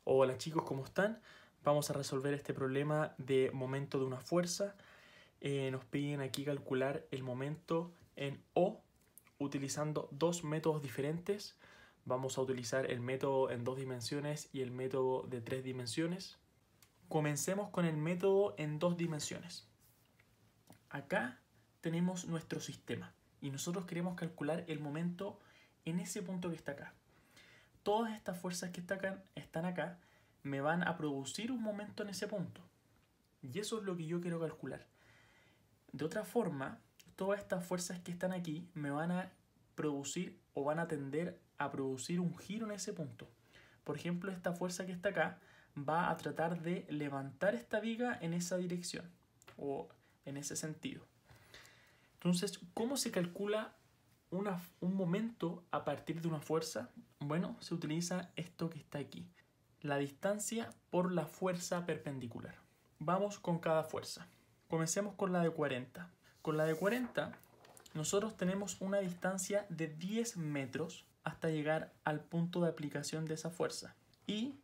Hola chicos, ¿cómo están? Vamos a resolver este problema de momento de una fuerza. Nos piden aquí calcular el momento en O utilizando dos métodos diferentes. Vamos a utilizar el método en 2 dimensiones y el método de 3 dimensiones. Comencemos con el método en 2 dimensiones. Acá tenemos nuestro sistema y nosotros queremos calcular el momento en ese punto que está acá. Todas estas fuerzas que están acá me van a producir un momento en ese punto. Y eso es lo que yo quiero calcular. De otra forma, todas estas fuerzas que están aquí me van a producir o van a tender a producir un giro en ese punto. Por ejemplo, esta fuerza que está acá va a tratar de levantar esta viga en esa dirección o en ese sentido. Entonces, ¿cómo se calcula un momento a partir de una fuerza? Bueno, se utiliza esto que está aquí, la distancia por la fuerza perpendicular. Vamos con cada fuerza. Comencemos con la de 40. Con la de 40, nosotros tenemos una distancia de 10 metros hasta llegar al punto de aplicación de esa fuerza. Y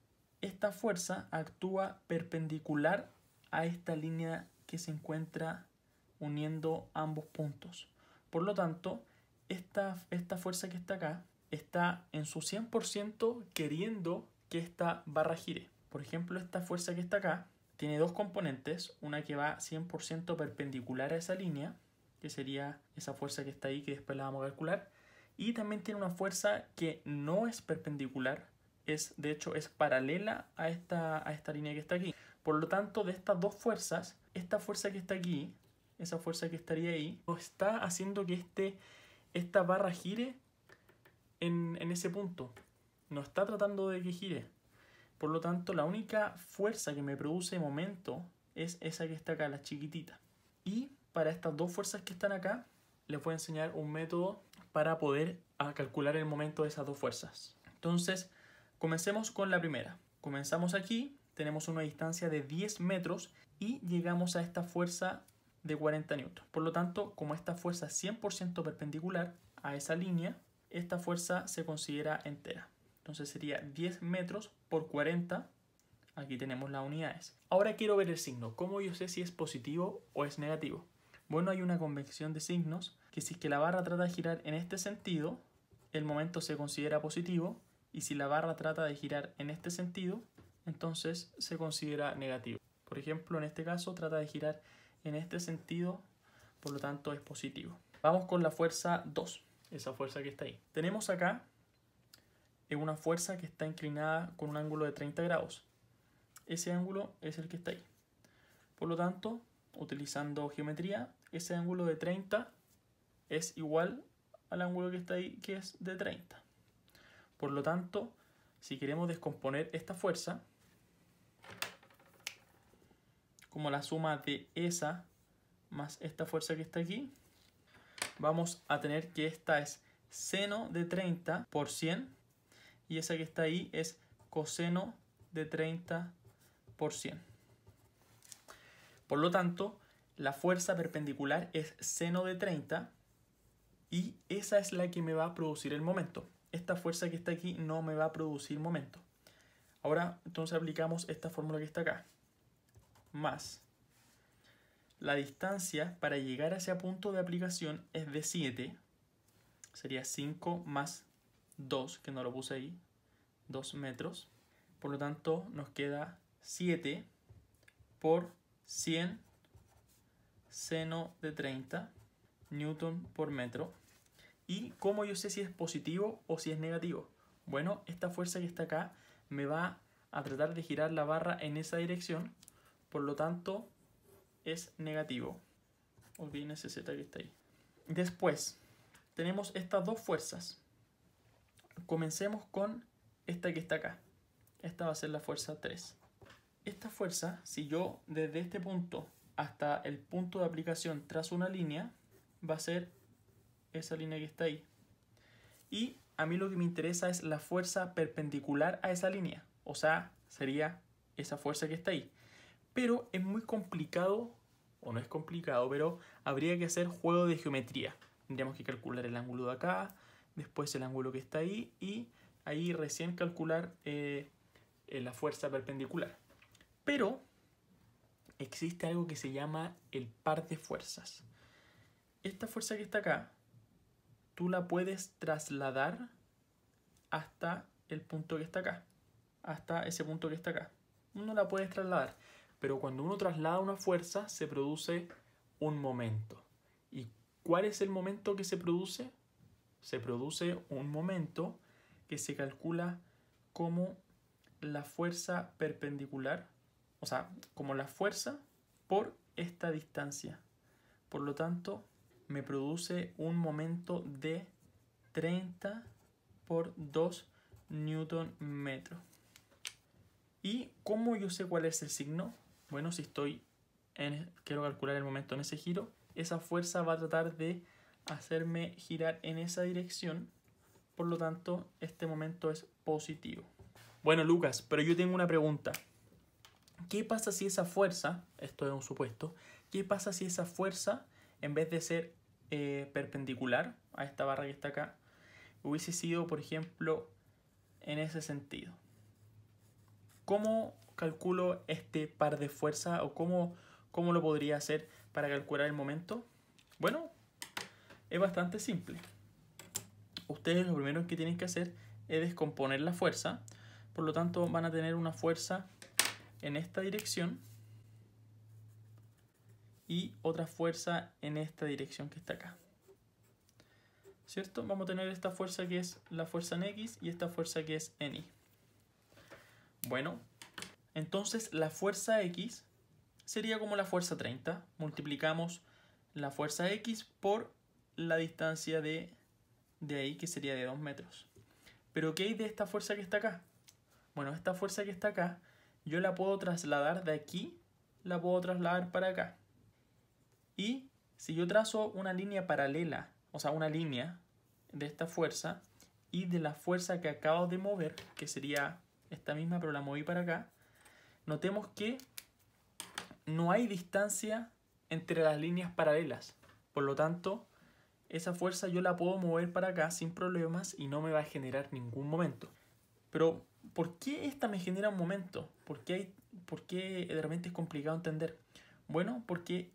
esta fuerza actúa perpendicular a esta línea que se encuentra uniendo ambos puntos. Por lo tanto, esta fuerza que está acá está en su 100% queriendo que esta barra gire. Por ejemplo, esta fuerza que está acá tiene dos componentes, una que va 100% perpendicular a esa línea, que sería esa fuerza que está ahí, que después la vamos a calcular, y también tiene una fuerza que no es perpendicular, de hecho es paralela a esta línea que está aquí. Por lo tanto, de estas dos fuerzas, esta fuerza que está aquí, esa fuerza que estaría ahí, está haciendo que esta barra gire en ese punto. No está tratando de que gire. Por lo tanto, la única fuerza que me produce momento es esa que está acá, la chiquitita. Y para estas dos fuerzas que están acá, les voy a enseñar un método para poder calcular el momento de esas dos fuerzas. Entonces, comencemos con la primera. Comenzamos aquí, tenemos una distancia de 10 metros y llegamos a esta fuerza de 40 newtons. Por lo tanto, como esta fuerza es 100% perpendicular a esa línea, esta fuerza se considera entera. Entonces sería 10 metros por 40. Aquí tenemos las unidades. Ahora quiero ver el signo. ¿Cómo yo sé si es positivo o es negativo? Bueno, hay una convención de signos que si es que la barra trata de girar en este sentido, el momento se considera positivo, y si la barra trata de girar en este sentido, entonces se considera negativo. Por ejemplo, en este caso trata de girar en este sentido, por lo tanto es positivo. Vamos con la fuerza 2, esa fuerza que está ahí. Tenemos acá una fuerza que está inclinada con un ángulo de 30 grados. Ese ángulo es el que está ahí. Por lo tanto, utilizando geometría, ese ángulo de 30 es igual al ángulo que está ahí, que es de 30. Por lo tanto, si queremos descomponer esta fuerza como la suma de esa más esta fuerza que está aquí, vamos a tener que esta es seno de 30 por 100 y esa que está ahí es coseno de 30 por 100. Por lo tanto, la fuerza perpendicular es seno de 30 y esa es la que me va a producir el momento. Esta fuerza que está aquí no me va a producir momento. Ahora, entonces aplicamos esta fórmula que está acá. Más la distancia para llegar a ese punto de aplicación es de 7. Sería 5 más 2, que no lo puse ahí, 2 metros. Por lo tanto, nos queda 7 por 100 seno de 30 newton por metro. ¿Y cómo yo sé si es positivo o si es negativo? Bueno, esta fuerza que está acá me va a tratar de girar la barra en esa dirección, por lo tanto es negativo. Olviden ese Z que está ahí. Después tenemos estas dos fuerzas. Comencemos con esta que está acá. Esta va a ser la fuerza 3. Esta fuerza, si yo desde este punto hasta el punto de aplicación trazo una línea, va a ser esa línea que está ahí. Y a mí lo que me interesa es la fuerza perpendicular a esa línea. O sea, sería esa fuerza que está ahí. Pero es muy complicado, o no es complicado, pero habría que hacer juego de geometría. Tendríamos que calcular el ángulo de acá, después el ángulo que está ahí y ahí recién calcular la fuerza perpendicular. Pero existe algo que se llama el par de fuerzas. Esta fuerza que está acá, tú la puedes trasladar hasta el punto que está acá, hasta ese punto que está acá. Uno la puede trasladar, pero cuando uno traslada una fuerza se produce un momento. ¿Y cuál es el momento que se produce? Se produce un momento que se calcula como la fuerza perpendicular, o sea, como la fuerza por esta distancia. Por lo tanto, me produce un momento de 30 por 2 newton metro. ¿Y cómo yo sé cuál es el signo? Bueno, si quiero calcular el momento en ese giro, esa fuerza va a tratar de hacerme girar en esa dirección. Por lo tanto, este momento es positivo. Bueno, Lucas, pero yo tengo una pregunta. ¿Qué pasa si esa fuerza, esto es un supuesto, qué pasa si esa fuerza, en vez de ser perpendicular a esta barra que está acá, hubiese sido, por ejemplo, en ese sentido? ¿Cómo calculo este par de fuerzas o cómo lo podría hacer para calcular el momento? Bueno, es bastante simple. Ustedes lo primero que tienen que hacer es descomponer la fuerza. Por lo tanto, van a tener una fuerza en esta dirección y otra fuerza en esta dirección que está acá. ¿Cierto? Vamos a tener esta fuerza que es la fuerza en X y esta fuerza que es en Y. Bueno, entonces la fuerza X sería como la fuerza 30. Multiplicamos la fuerza X por la distancia de ahí, que sería de 2 metros. ¿Pero qué hay de esta fuerza que está acá? Bueno, esta fuerza que está acá, yo la puedo trasladar de aquí, la puedo trasladar para acá. Y si yo trazo una línea paralela, o sea, una línea de esta fuerza y de la fuerza que acabo de mover, que sería esta misma, pero la moví para acá, notemos que no hay distancia entre las líneas paralelas. Por lo tanto, esa fuerza yo la puedo mover para acá sin problemas y no me va a generar ningún momento. Pero, ¿por qué esta me genera un momento? ¿Por qué de repente es complicado entender? Bueno, porque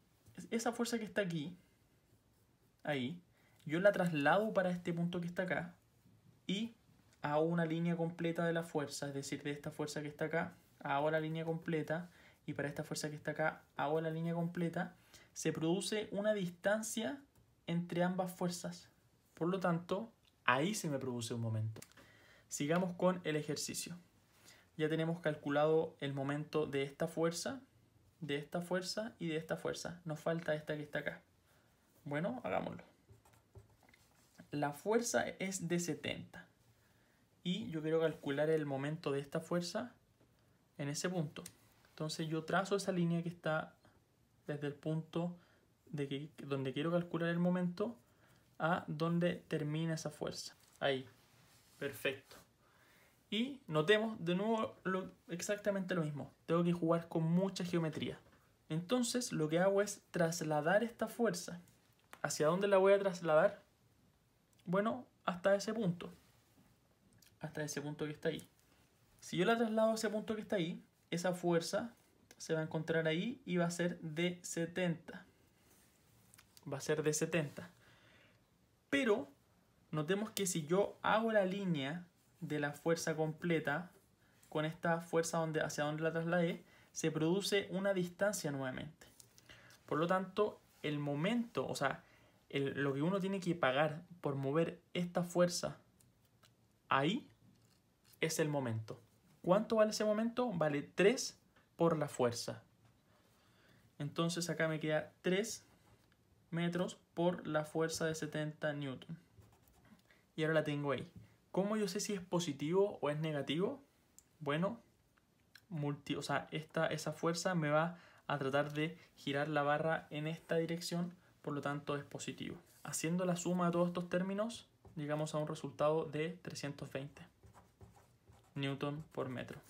esa fuerza que está aquí, ahí, yo la traslado para este punto que está acá y hago una línea completa de la fuerza, es decir, de esta fuerza que está acá, hago la línea completa y para esta fuerza que está acá, hago la línea completa. Se produce una distancia entre ambas fuerzas. Por lo tanto, ahí se me produce un momento. Sigamos con el ejercicio. Ya tenemos calculado el momento de esta fuerza y de esta fuerza. Nos falta esta que está acá. Bueno, hagámoslo. La fuerza es de 70. Y yo quiero calcular el momento de esta fuerza en ese punto. Entonces yo trazo esa línea que está desde el punto donde quiero calcular el momento a donde termina esa fuerza. Ahí. Perfecto. Y notemos de nuevo exactamente lo mismo. Tengo que jugar con mucha geometría. Entonces lo que hago es trasladar esta fuerza. ¿Hacia dónde la voy a trasladar? Bueno, hasta ese punto. Hasta ese punto que está ahí. Si yo la traslado a ese punto que está ahí, esa fuerza se va a encontrar ahí y va a ser de 70. Va a ser de 70. Pero notemos que si yo hago la línea de la fuerza completa con esta fuerza hacia donde la trasladé, se produce una distancia nuevamente. Por lo tanto, el momento, o sea, lo que uno tiene que pagar por mover esta fuerza ahí es el momento. ¿Cuánto vale ese momento? Vale 3 por la fuerza. Entonces acá me queda 3 metros por la fuerza de 70 newton. Y ahora la tengo ahí. ¿Cómo yo sé si es positivo o es negativo? Bueno, esa fuerza me va a tratar de girar la barra en esta dirección, por lo tanto es positivo. Haciendo la suma de todos estos términos, llegamos a un resultado de 320 newton por metro.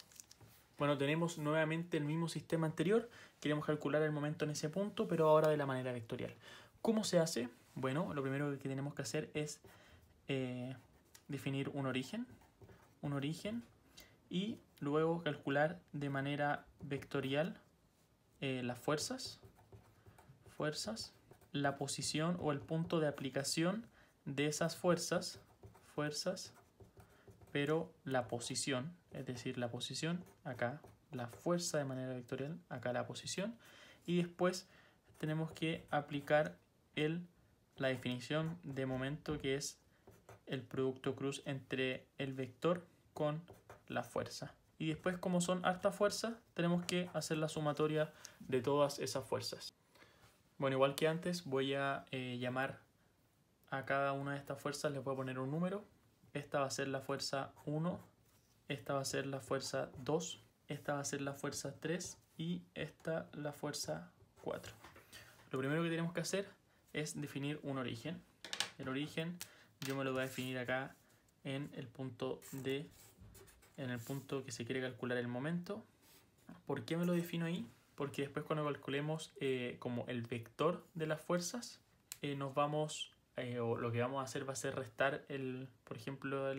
Bueno, tenemos nuevamente el mismo sistema anterior. Queremos calcular el momento en ese punto, pero ahora de la manera vectorial. ¿Cómo se hace? Bueno, lo primero que tenemos que hacer es definir un origen. y luego calcular de manera vectorial las fuerzas, la posición o el punto de aplicación de esas fuerzas, pero la posición, es decir, la posición, acá la fuerza de manera vectorial, acá la posición, y después tenemos que aplicar la definición de momento, que es el producto cruz entre el vector con la fuerza. Y después, como son hartas fuerzas, tenemos que hacer la sumatoria de todas esas fuerzas. Bueno, igual que antes, voy a llamar a cada una de estas fuerzas, les voy a poner un número. Esta va a ser la fuerza 1, esta va a ser la fuerza 2, esta va a ser la fuerza 3 y esta la fuerza 4. Lo primero que tenemos que hacer es definir un origen. El origen yo me lo voy a definir acá en el punto que se quiere calcular el momento. ¿Por qué me lo defino ahí? Porque después, cuando calculemos como el vector de las fuerzas, nos vamos, o lo que vamos a hacer va a ser restar, por ejemplo,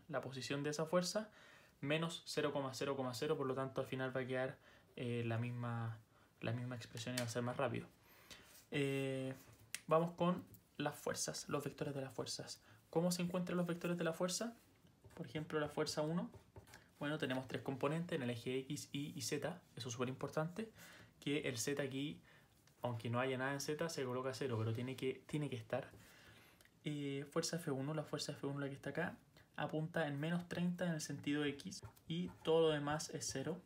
la posición de esa fuerza menos 0,0,0, por lo tanto al final va a quedar la misma expresión y va a ser más rápido. Vamos con las fuerzas, los vectores de las fuerzas. ¿Cómo se encuentran los vectores de la fuerza? Por ejemplo, la fuerza 1. Bueno, tenemos tres componentes en el eje X, Y y Z. Eso es súper importante, que el Z aquí, aunque no haya nada en Z, se coloca 0, pero tiene que estar. Fuerza F1, la fuerza F1, la que está acá, apunta en menos 30 en el sentido X y todo lo demás es 0.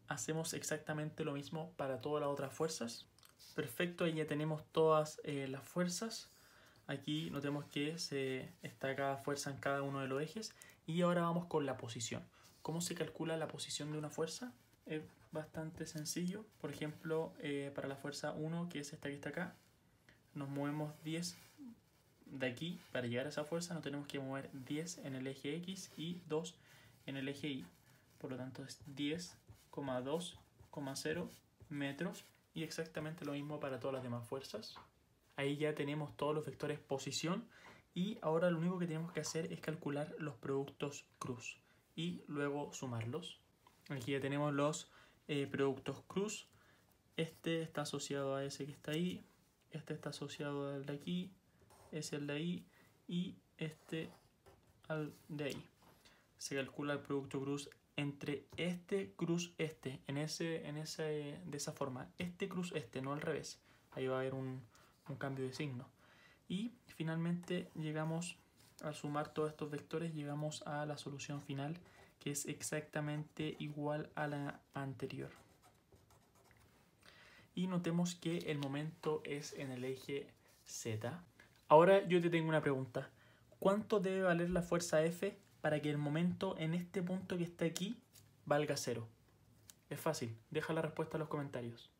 Hacemos exactamente lo mismo para todas las otras fuerzas. Perfecto, ahí ya tenemos todas las fuerzas. Aquí notemos que está cada fuerza en cada uno de los ejes. Y ahora vamos con la posición. ¿Cómo se calcula la posición de una fuerza? Es bastante sencillo. Por ejemplo, para la fuerza 1, que es esta que está acá, nos movemos 10 de aquí. Para llegar a esa fuerza nos tenemos que mover 10 en el eje X y 2 en el eje Y. Por lo tanto es 10,2,0 metros. Y exactamente lo mismo para todas las demás fuerzas. Ahí ya tenemos todos los vectores posición. Y ahora lo único que tenemos que hacer es calcular los productos cruz y luego sumarlos. Aquí ya tenemos los productos cruz. Este está asociado a ese que está ahí, este está asociado al de aquí, ese al de ahí y este al de ahí. Se calcula el producto cruz entre este cruz este, de esa forma, este cruz este, no al revés. Ahí va a haber un cambio de signo. Y finalmente llegamos, al sumar todos estos vectores, llegamos a la solución final, que es exactamente igual a la anterior. Y notemos que el momento es en el eje Z. Ahora yo te tengo una pregunta. ¿Cuánto debe valer la fuerza F para que el momento en este punto que está aquí valga 0? Es fácil, deja la respuesta en los comentarios.